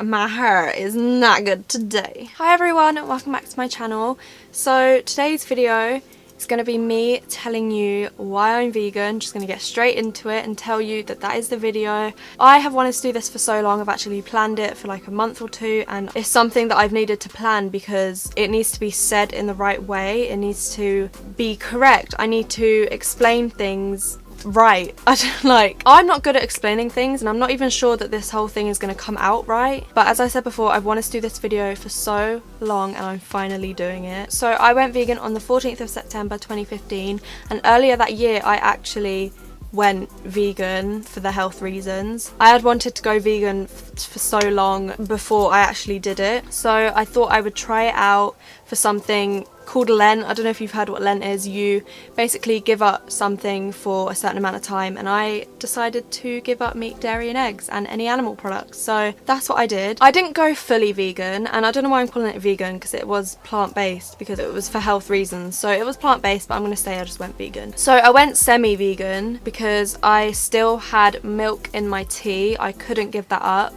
My hair is not good today. Hi everyone, welcome back to my channel. So today's video is going to be me telling you why I'm vegan. Just going to get straight into it and tell you that that is the video. I have wanted to do this for so long. I've actually planned it for like a month or two, and it's something that I've needed to plan because it needs to be said in the right way. It needs to be correct. I need to explain things right. I'm not good at explaining things, and I'm not even sure that this whole thing is going to come out right, but as I said before, I've wanted to do this video for so long and I'm finally doing it. So I went vegan on the 14th of September 2015, and earlier that year I actually went vegan for the health reasons. I had wanted to go vegan for so long before I actually did it, so I thought I would try it out for something called Lent. I don't know if you've heard what Lent is. You basically give up something for a certain amount of time, and I decided to give up meat, dairy and eggs and any animal products, so that's what I did. I didn't go fully vegan, and I don't know why I'm calling it vegan because it was plant-based, because it was for health reasons, so it was plant-based, but I'm gonna say I just went vegan. So I went semi-vegan because I still had milk in my tea. I couldn't give that up.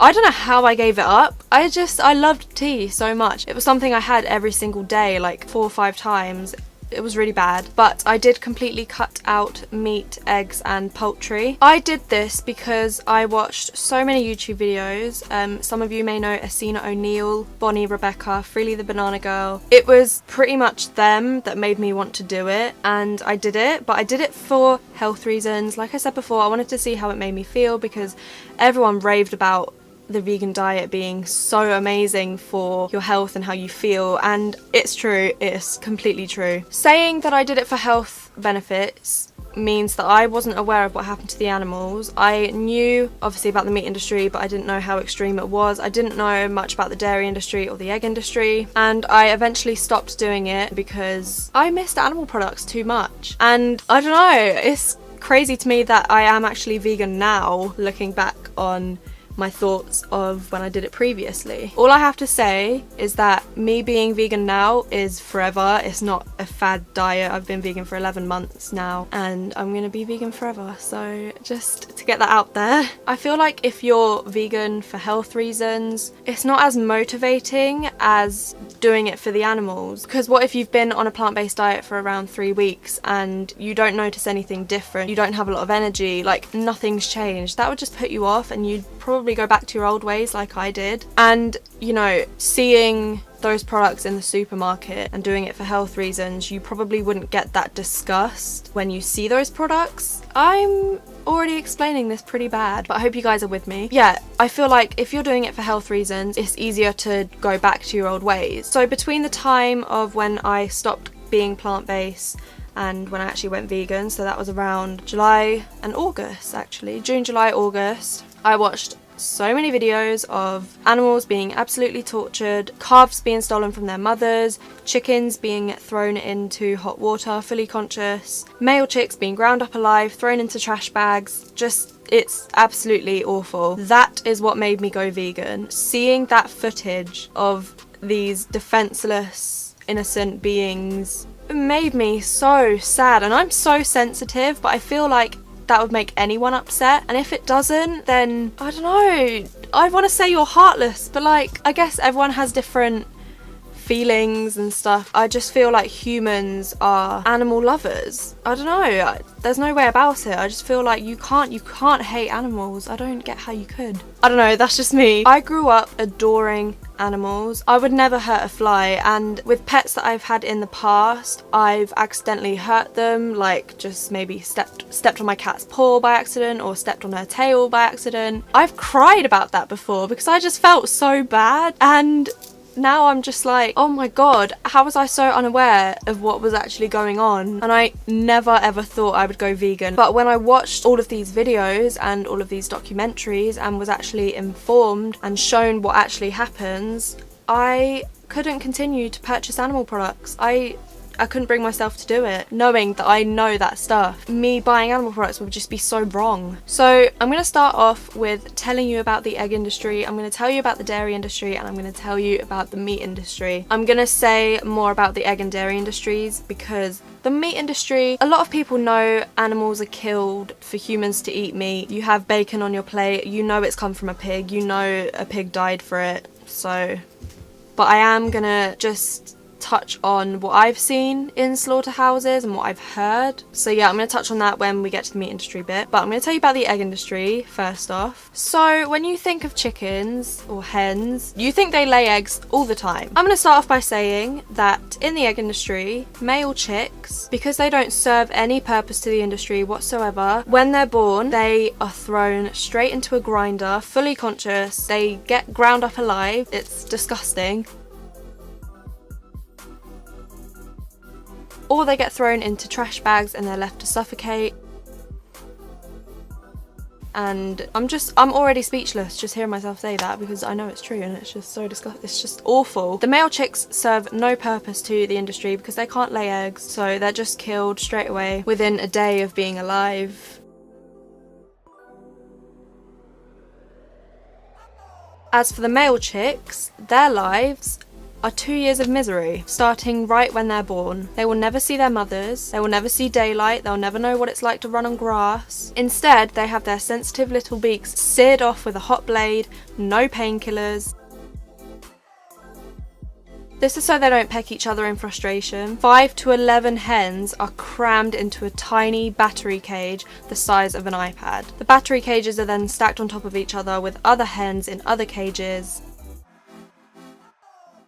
I don't know how I gave it up. I loved tea so much. It was something I had every single day, like 4 or 5 times. It was really bad, but I did completely cut out meat, eggs and poultry. I did this because I watched so many YouTube videos. Some of you may know Asina O'Neill, Bonnie, Rebecca, Freely the Banana Girl. It was pretty much them that made me want to do it, and I did it, but I did it for health reasons. Like I said before, I wanted to see how it made me feel because everyone raved about the vegan diet being so amazing for your health and how you feel, and it's true, it's completely true. Saying that I did it for health benefits means that I wasn't aware of what happened to the animals. I knew obviously about the meat industry, but I didn't know how extreme it was. I didn't know much about the dairy industry or the egg industry, and I eventually stopped doing it because I missed animal products too much. And I don't know, it's crazy to me that I am actually vegan now, looking back on my thoughts of when I did it previously. All I have to say is that me being vegan now is forever. It's not a fad diet. I've been vegan for 11 months now and I'm gonna be vegan forever, so just to get that out there. I feel like if you're vegan for health reasons, it's not as motivating as doing it for the animals, because what if you've been on a plant-based diet for around 3 weeks and you don't notice anything different, you don't have a lot of energy, like nothing's changed? That would just put you off and you'd probably go back to your old ways like I did. And you know, seeing those products in the supermarket and doing it for health reasons, you probably wouldn't get that disgust when you see those products. I'm already explaining this pretty bad, but I hope you guys are with me. Yeah, I feel like if you're doing it for health reasons, it's easier to go back to your old ways. So between the time of when I stopped being plant-based and when I actually went vegan, so that was around July and August actually, June, July, August, I watched so many videos of animals being absolutely tortured, calves being stolen from their mothers, chickens being thrown into hot water fully conscious, male chicks being ground up alive, thrown into trash bags. Just, it's absolutely awful. That is what made me go vegan. Seeing that footage of these defenseless, innocent beings made me so sad, and I'm so sensitive, but I feel like that would make anyone upset, and if it doesn't, then I don't know, I want to say you're heartless, but like, I guess everyone has different feelings and stuff. I just feel like humans are animal lovers. I don't know, there's no way about it. I just feel like you can't hate animals. I don't get how you could. I don't know, that's just me. I grew up adoring animals. I would never hurt a fly, and with pets that I've had in the past, I've accidentally hurt them, like just maybe stepped on my cat's paw by accident or stepped on her tail by accident. I've cried about that before because I just felt so bad, and now I'm just like, oh my god, how was I so unaware of what was actually going on? And I never ever thought I would go vegan. But when I watched all of these videos and all of these documentaries and was actually informed and shown what actually happens, I couldn't continue to purchase animal products. I I couldn't bring myself to do it, knowing that I know that stuff. Me buying animal products would just be so wrong. So I'm going to start off with telling you about the egg industry, I'm going to tell you about the dairy industry, and I'm going to tell you about the meat industry. I'm going to say more about the egg and dairy industries because the meat industry, a lot of people know animals are killed for humans to eat meat. You have bacon on your plate, you know it's come from a pig, you know a pig died for it, so... But I am gonna just touch on what I've seen in slaughterhouses and what I've heard. So yeah, I'm going to touch on that when we get to the meat industry bit, but I'm going to tell you about the egg industry first off. So when you think of chickens or hens, you think they lay eggs all the time. I'm going to start off by saying that in the egg industry, male chicks, because they don't serve any purpose to the industry whatsoever, when they're born, they are thrown straight into a grinder, fully conscious. They get ground up alive. It's disgusting. Or they get thrown into trash bags and they're left to suffocate. And I'm already speechless just hearing myself say that because I know it's true and it's just so disgusting. It's just awful. The male chicks serve no purpose to the industry because they can't lay eggs, so they're just killed straight away within a day of being alive. As for the male chicks, their lives are 2 years of misery, starting right when they're born. They will never see their mothers, they will never see daylight, they'll never know what it's like to run on grass. Instead, they have their sensitive little beaks seared off with a hot blade, no painkillers. This is so they don't peck each other in frustration. 5 to 11 hens are crammed into a tiny battery cage the size of an iPad. The battery cages are then stacked on top of each other with other hens in other cages.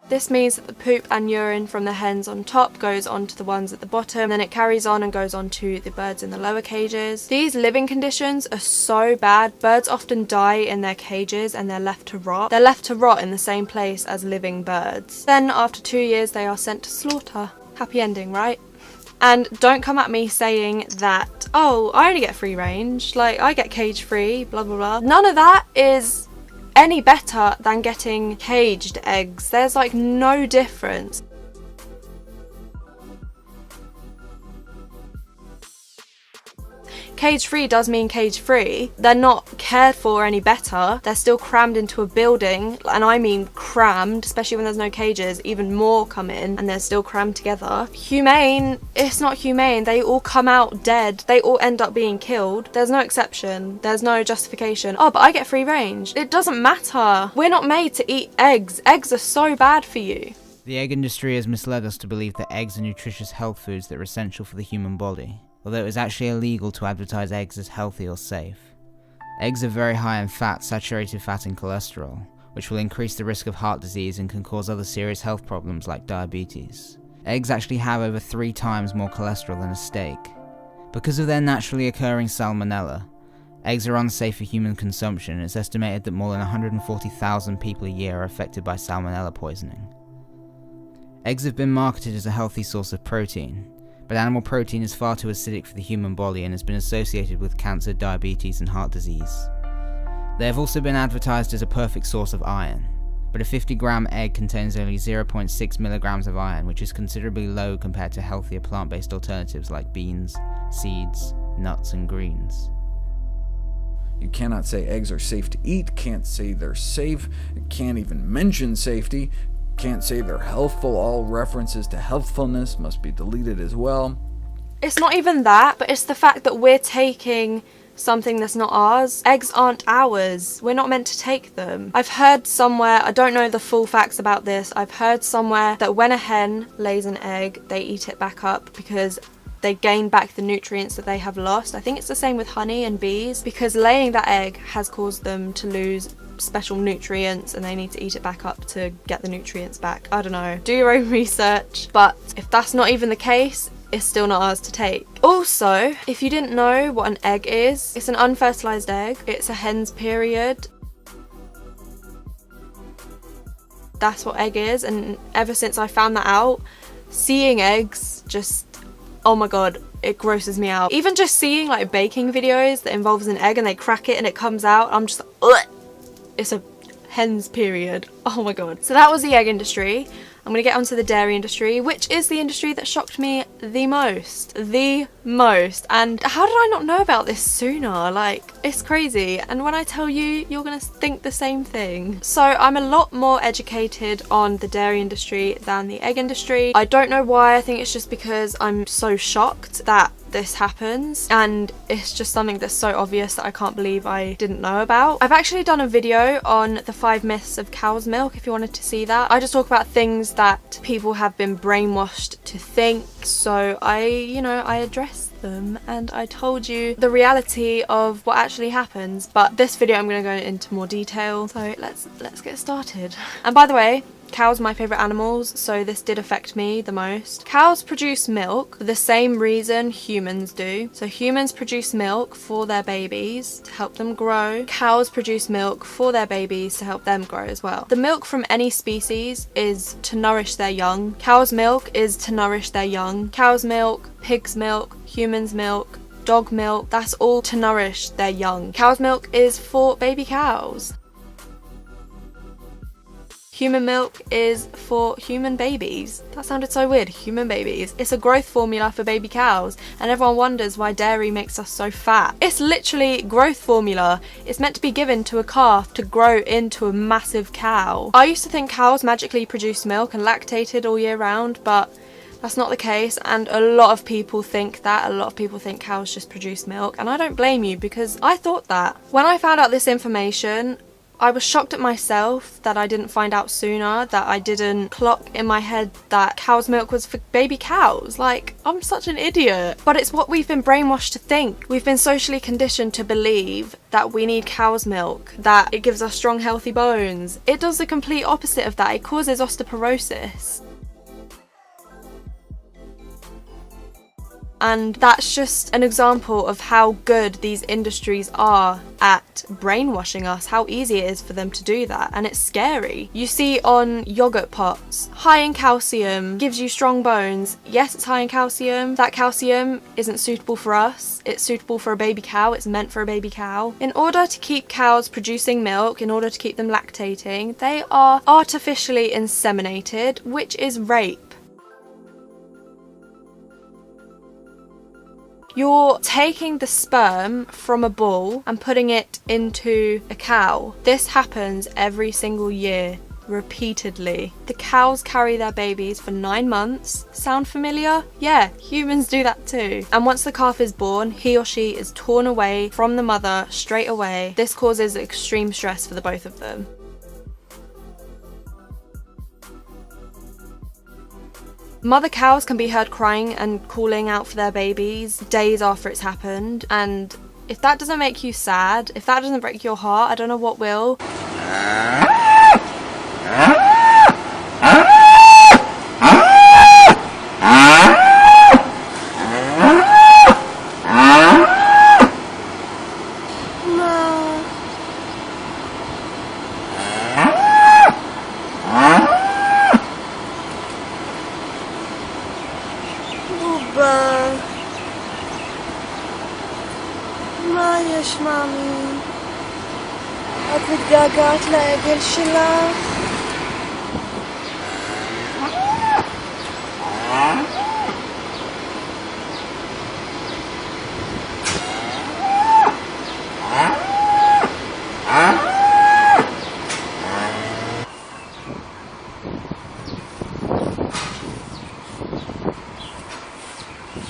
This means that the poop and urine from the hens on top goes on to the ones at the bottom, then it carries on and goes on to the birds in the lower cages. These living conditions are so bad, birds often die in their cages and they're left to rot. They're left to rot in the same place as living birds. Then after 2 years they are sent to slaughter. Happy ending, right? And don't come at me saying that, oh, I only get free range, like I get cage free, blah blah blah. None of that is any better than getting caged eggs. There's like no difference. Cage free does mean cage free. They're not cared for any better. They're still crammed into a building, and I mean crammed, especially when there's no cages. Even more come in and they're still crammed together. Humane, it's not humane. They all come out dead. They all end up being killed. There's no exception. There's no justification. Oh, but I get free range. It doesn't matter. We're not made to eat eggs. Eggs are so bad for you. The egg industry has misled us to believe that eggs are nutritious health foods that are essential for the human body, although it is actually illegal to advertise eggs as healthy or safe. Eggs are very high in fat, saturated fat and cholesterol, which will increase the risk of heart disease and can cause other serious health problems like diabetes. Eggs actually have over 3 times more cholesterol than a steak. Because of their naturally occurring salmonella, eggs are unsafe for human consumption, and it's estimated that more than 140,000 people a year are affected by salmonella poisoning. Eggs have been marketed as a healthy source of protein, but animal protein is far too acidic for the human body and has been associated with cancer, diabetes and heart disease. They have also been advertised as a perfect source of iron, but a 50-gram egg contains only 0.6 milligrams of iron, which is considerably low compared to healthier plant-based alternatives like beans, seeds, nuts and greens. You cannot say eggs are safe to eat, can't say they're safe, can't even mention safety, can't say they're healthful. All references to healthfulness must be deleted as well. It's not even that, but it's the fact that we're taking something that's not ours. Eggs aren't ours. We're not meant to take them. I've heard somewhere, I don't know the full facts about this, I've heard somewhere that when a hen lays an egg, they eat it back up because they gain back the nutrients that they have lost. I think it's the same with honey and bees, because laying that egg has caused them to lose special nutrients and they need to eat it back up to get the nutrients back. I don't know. Do your own research. But if that's not even the case, it's still not ours to take. Also, if you didn't know what an egg is, it's an unfertilized egg. It's a hen's period. That's what egg is, and ever since I found that out, seeing eggs just, oh my god, it grosses me out. Even just seeing like baking videos that involves an egg and they crack it and it comes out, I'm just like, ugh. It's a hens period. Oh my god. So that was the egg industry. I'm gonna get onto the dairy industry, which is the industry that shocked me the most. The most. And how did I not know about this sooner? Like, it's crazy. And when I tell you, you're gonna think the same thing. So I'm a lot more educated on the dairy industry than the egg industry. I don't know why. I think it's just because I'm so shocked that this happens, and it's just something that's so obvious that I can't believe I didn't know about. I've actually done a video on the 5 myths of cow's milk if you wanted to see that. I just talk about things that people have been brainwashed to think, so I address them and I told you the reality of what actually happens. But this video I'm going to go into more detail, so let's get started. And by the way, cows are my favourite animals, so this did affect me the most. Cows produce milk for the same reason humans do. So humans produce milk for their babies to help them grow. Cows produce milk for their babies to help them grow as well. The milk from any species is to nourish their young. Cow's milk is to nourish their young. Cow's milk, pig's milk, human's milk, dog milk, that's all to nourish their young. Cow's milk is for baby cows. Human milk is for human babies. That sounded so weird, human babies. It's a growth formula for baby cows, and everyone wonders why dairy makes us so fat. It's literally growth formula. It's meant to be given to a calf to grow into a massive cow. I used to think cows magically produced milk and lactated all year round, but that's not the case, and a lot of people think that. A lot of people think cows just produce milk, and I don't blame you, because I thought that. When I found out this information, I was shocked at myself that I didn't find out sooner, that I didn't clock in my head that cow's milk was for baby cows. Like, I'm such an idiot. But it's what we've been brainwashed to think. We've been socially conditioned to believe that we need cow's milk, that it gives us strong, healthy bones. It does the complete opposite of that. It causes osteoporosis. And that's just an example of how good these industries are at brainwashing us, how easy it is for them to do that, and it's scary. You see on yogurt pots, high in calcium, gives you strong bones. Yes, it's high in calcium. That calcium isn't suitable for us. It's suitable for a baby cow. It's meant for a baby cow. In order to keep cows producing milk, in order to keep them lactating, they are artificially inseminated, which is rape. You're taking the sperm from a bull and putting it into a cow. This happens every single year, repeatedly. The cows carry their babies for 9 months. Sound familiar? Yeah, humans do that too. And once the calf is born, he or she is torn away from the mother straight away. This causes extreme stress for the both of them. Mother cows can be heard crying and calling out for their babies days after it's happened, and if that doesn't make you sad, if that doesn't break your heart, I don't know what will. מה יש מאמי? את מתגעגעת לעגל שלך?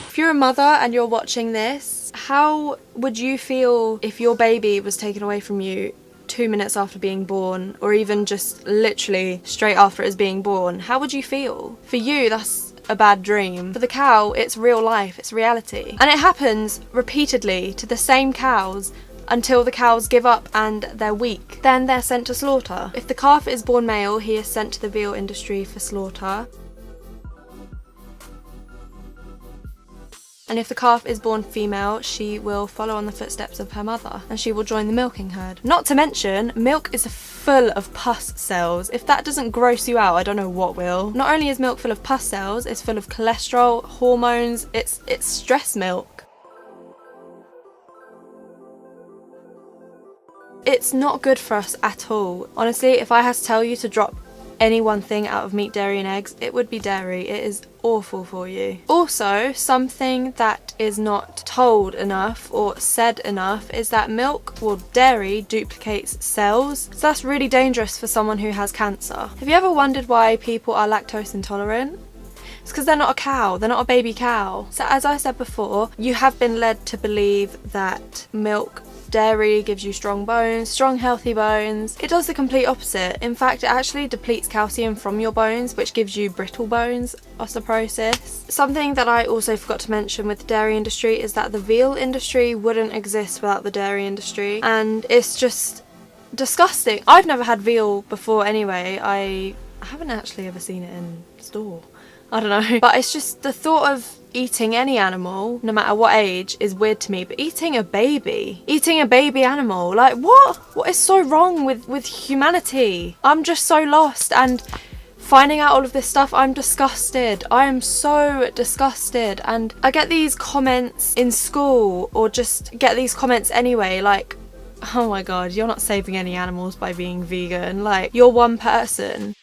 If you're a mother and you're watching this, how would you feel if your baby was taken away from you 2 minutes after being born, or even just literally straight after it was being born? How would you feel? For you, that's a bad dream. For the cow, it's real life, it's reality. And it happens repeatedly to the same cows until the cows give up and they're weak. Then they're sent to slaughter. If the calf is born male, he is sent to the veal industry for slaughter. And if the calf is born female, she will follow on the footsteps of her mother and she will join the milking herd. Not to mention, milk is full of pus cells. If that doesn't gross you out, I don't know what will. Not only is milk full of pus cells, it's full of cholesterol, hormones, it's stress milk. it's not good for us at all. Honestly, if I had to tell you to drop any one thing out of meat, dairy and eggs, it would be dairy. It is awful for you. Also, something that is not told enough or said enough is that milk or dairy duplicates cells, so that's really dangerous for someone who has cancer. Have you ever wondered why people are lactose intolerant? It's because they're not a cow, they're not a baby cow. So as I said before, you have been led to believe that milk, dairy gives you strong bones, strong healthy bones. It does the complete opposite. In fact, it actually depletes calcium from your bones, which gives you brittle bones, osteoporosis. Something that I also forgot to mention with the dairy industry is that the veal industry wouldn't exist without the dairy industry, and it's just disgusting. I've never had veal before anyway. I haven't actually ever seen it in store. I don't know, but it's just the thought of eating any animal, no matter what age, is weird to me. But eating a baby animal, like what is so wrong with humanity? I'm just so lost, and finding out all of this stuff, I'm disgusted. I am so disgusted. And I get these comments in school, or just get these comments anyway, like, oh my god, you're not saving any animals by being vegan, like, you're one person.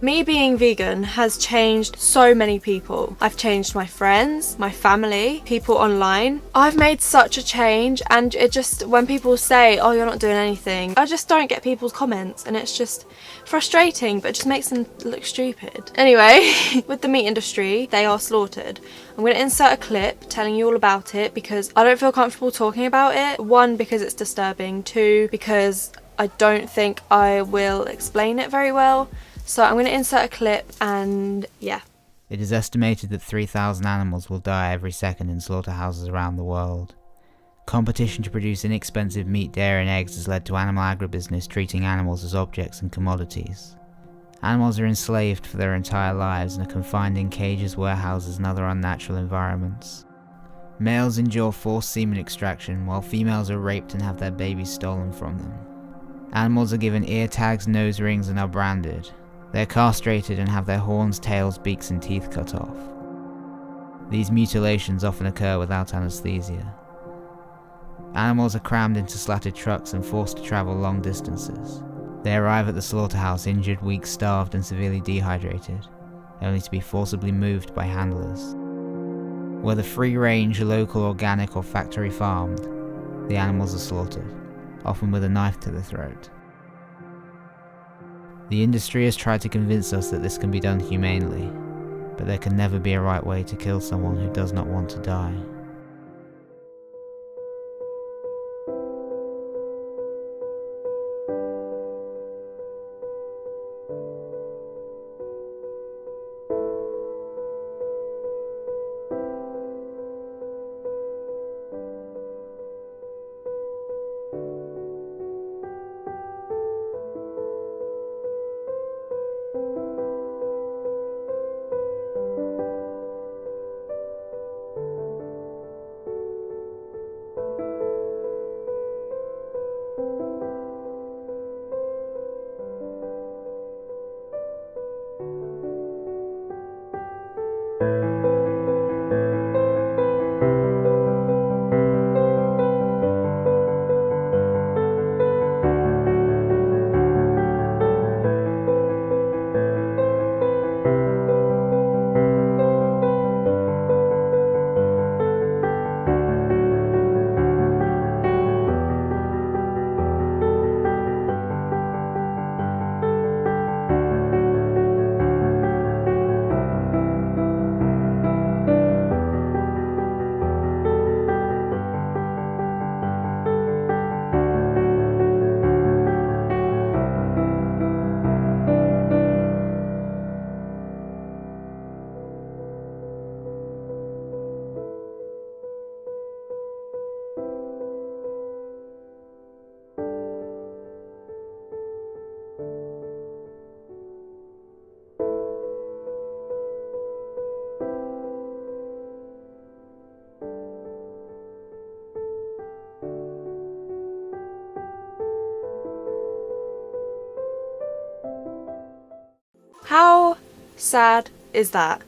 Me being vegan has changed so many people. I've changed my friends, my family, people online. I've made such a change, and it just, when people say, oh, you're not doing anything, I just don't get people's comments, and it's just frustrating, but it just makes them look stupid. Anyway, with the meat industry, they are slaughtered. I'm going to insert a clip telling you all about it because I don't feel comfortable talking about it. One, because it's disturbing. Two, because I don't think I will explain it very well. So I'm going to insert a clip, and yeah. It is estimated that 3,000 animals will die every second in slaughterhouses around the world. Competition to produce inexpensive meat, dairy and eggs has led to animal agribusiness treating animals as objects and commodities. Animals are enslaved for their entire lives and are confined in cages, warehouses and other unnatural environments. Males endure forced semen extraction while females are raped and have their babies stolen from them. Animals are given ear tags, nose rings and are branded. They are castrated and have their horns, tails, beaks and teeth cut off. These mutilations often occur without anesthesia. Animals are crammed into slatted trucks and forced to travel long distances. They arrive at the slaughterhouse injured, weak, starved and severely dehydrated, only to be forcibly moved by handlers. Whether free-range, local, organic or factory farmed, the animals are slaughtered, often with a knife to the throat. The industry has tried to convince us that this can be done humanely, but there can never be a right way to kill someone who does not want to die. How sad is that?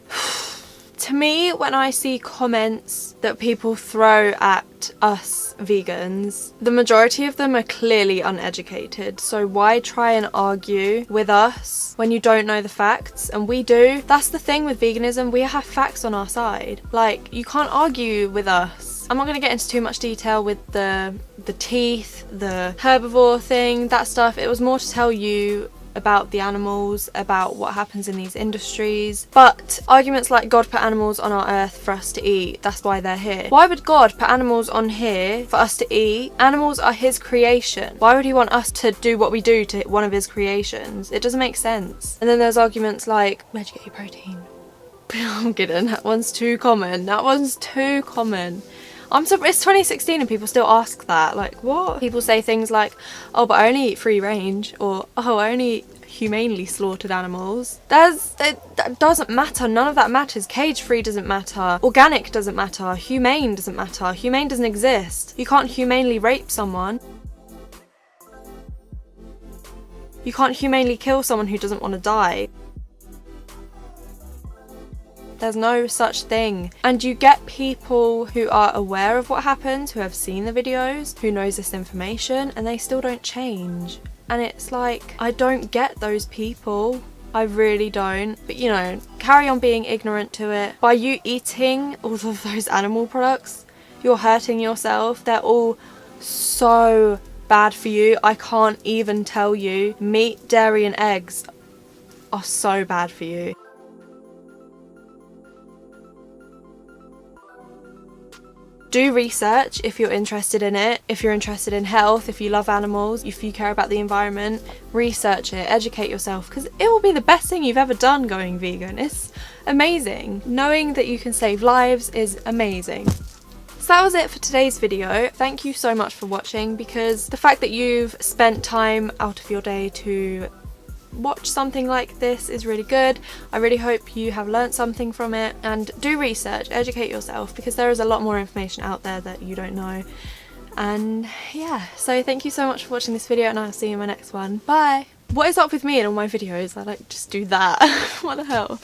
To me, when I see comments that people throw at us vegans, the majority of them are clearly uneducated. So why try and argue with us when you don't know the facts? And we do. That's the thing with veganism, we have facts on our side. Like, you can't argue with us. I'm not going to get into too much detail with the teeth, the herbivore thing, that stuff. It was more to tell you about the animals, about what happens in these industries. But arguments like God put animals on our earth for us to eat, that's why they're here. Why would God put animals on here for us to eat? Animals are his creation. Why would he want us to do what we do to one of his creations? It doesn't make sense. And then there's arguments like, where'd you get your protein? I'm kidding, that one's too common. That one's too common. It's 2016 and people still ask that. Like, what? People say things like, oh, but I only eat free range, or oh, I only eat humanely slaughtered animals. That doesn't matter. None of that matters. Cage free doesn't matter. Organic doesn't matter. Humane doesn't matter. Humane doesn't exist. You can't humanely rape someone. You can't humanely kill someone who doesn't want to die. There's no such thing. And you get people who are aware of what happens, who have seen the videos, who knows this information, and they still don't change. And it's like, I don't get those people. I really don't. But you know, carry on being ignorant to it. By you eating all of those animal products, you're hurting yourself. They're all so bad for you. I can't even tell you. Meat, dairy and eggs are so bad for you. Do research if you're interested in it, if you're interested in health, if you love animals, if you care about the environment, research it, educate yourself, because it will be the best thing you've ever done going vegan. It's amazing. Knowing that you can save lives is amazing. So that was it for today's video. Thank you so much for watching, because the fact that you've spent time out of your day to watch something like this is really good. I really hope you have learnt something from it, and do research, educate yourself, because there is a lot more information out there that you don't know. And yeah, so thank you so much for watching this video, and I'll see you in my next one. Bye! What is up with me and all my videos? I like just do that. What the hell?